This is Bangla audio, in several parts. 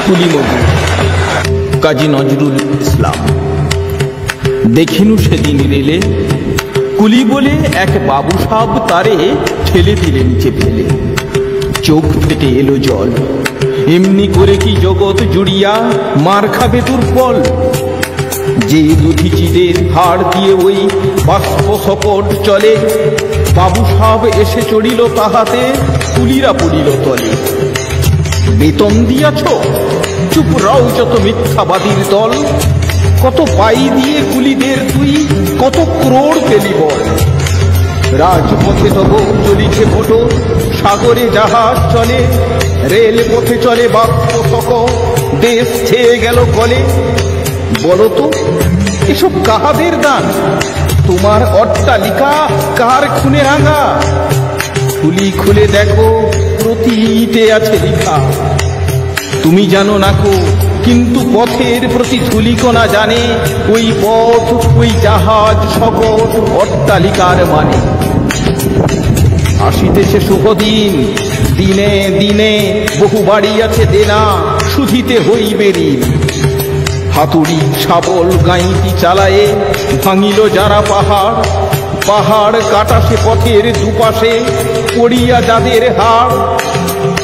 কুলি মজুর কাজী নজরুল ইসলাম। দেখিনু সেদিন রেলে কুলি বলে এক বাবু সাব তারে ঠেলে দিলে নিচে ফেলে। চোখ ফেটে এলো জল, এমনি করে কি জগৎ জুড়িয়া মার খাবে দুর্বল। যে দুধিচিদের হাড় দিয়ে ওই বাষ্প শকট চলে, বাবু সাব এসে চড়িল তাহাতে, কুলিরা পড়িল তলে। বেতন দিয়াছ? চুপ রাও যত মিথ্যাবাদীর দল। কত পাই দিয়ে কুলিদের তুই কত ক্রোড় পেলি বল। রাজপথে তব চলিছে ভোটো, সাগরে জাহাজ চলে, রেল পথে চলে বাষ্প শকট, দেশ ছেয়ে গেল কলে। বলতো এসব কাহাদের দান? তোমার অট্টালিকা কার খুনে রাঙা? খুলি খুলে দেখো প্রতি ইটে আছে লিখা। তুমি জানো নাকো, কিন্তু পথের প্রতি ধূলিকণা জানে, ওই পথ ওই জাহাজ শকট অট্টালিকার মানে। আসিতেছে শুভ দিন, দিনে দিনে বহু বাড়ি আছে দেনা, শুধিতে হইবে ঋণ। হাতুড়ি শাবল গাঁইতি চালায়ে ভাঙিল যারা পাহাড়, পাহাড় কাটা সে পথের দুপাশে পড়িয়া যাদের হাড়।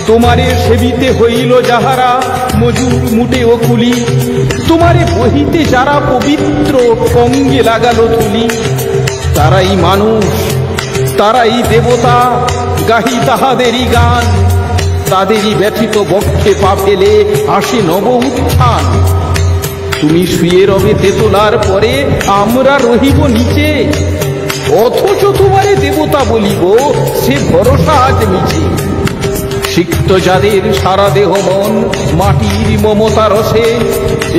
তোমারে সেবিতে হইল যাহারা মজুর মুটে ও কুলি, তোমারে বহিতে যারা পবিত্র অঙ্গে লাগালো ধুলি। তারাই মানুষ, তারাই দেবতা, গাহি তাহাদেরই গান। তাদেরই ব্যথিত বক্ষে পা ফেলে আসে নব উত্থান। তুমি শুয়ে রবে তেতলার পরে, আমরা রহিব নিচে, অথচ তোমারে দেবতা বলিব সে ভরসা আজ মিছে। সিক্ত যাদের সারা দেহ মন মাটির মমতা রসে,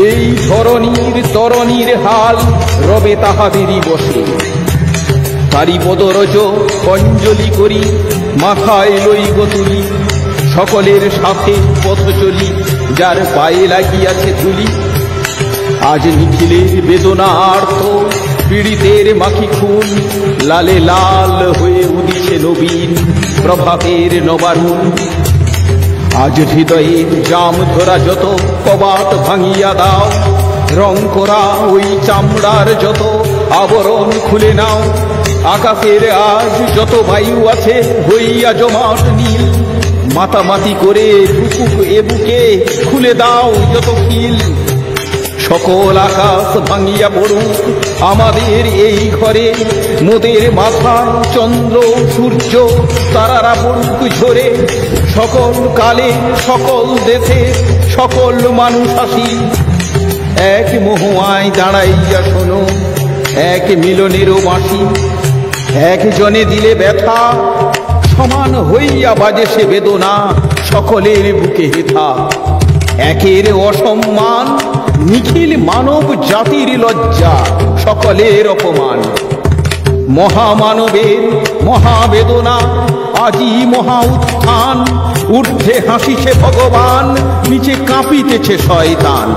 এই ধরণীর তরণীর হাল রবে তাহাদেরই বসে। তারি পদরজ অঞ্জলি করি মাথায় লইব তুলি, সকলের সাথে পথ চলি যার পায়ে লাগিয়াছে ধুলি। আজ নিখিলের বেদনা আর্ত পীড়িতের মাখি খুন, লালে লাল হয়ে উদিছে নবীন প্রভাতের নবারুণ। আজ হৃদয়ের জাম ধরা যত কবাট ভাঙিয়া দাও, রং করা ওই চামড়ার যত আবরণ খুলে নাও। আকাশের আজ যত বায়ু আছে হইয়া জমাট নীল, মাতামাতি করে বুকুক এ বুকে খুলে দাও যত খিল। সকল আকাশ ভাঙিয়া পড়ুক আমাদের এই ঘরে, মোদের মাথায় চন্দ্র সূর্য তারারা পড়ুক ঝরে। সকল কালে সকল দেশে সকল মানুষ আসি, এক মহুয়ায় দাঁড়াইয়া শোনো এক মিলনেরও বাঁশি। একজনে দিলে ব্যথা সমান হইয়া বাজে সে বেদনা, সকলের বুকে হেথা। একের অসম্মান নিখিল মানব জাতির লজ্জা, সকলের অপমান। মহামানবের মহাবেদনা আজি মহা উত্থান, ঊর্ধ্বে হাসিছে ভগবান, নিচে কাঁপিতেছে শয়তান।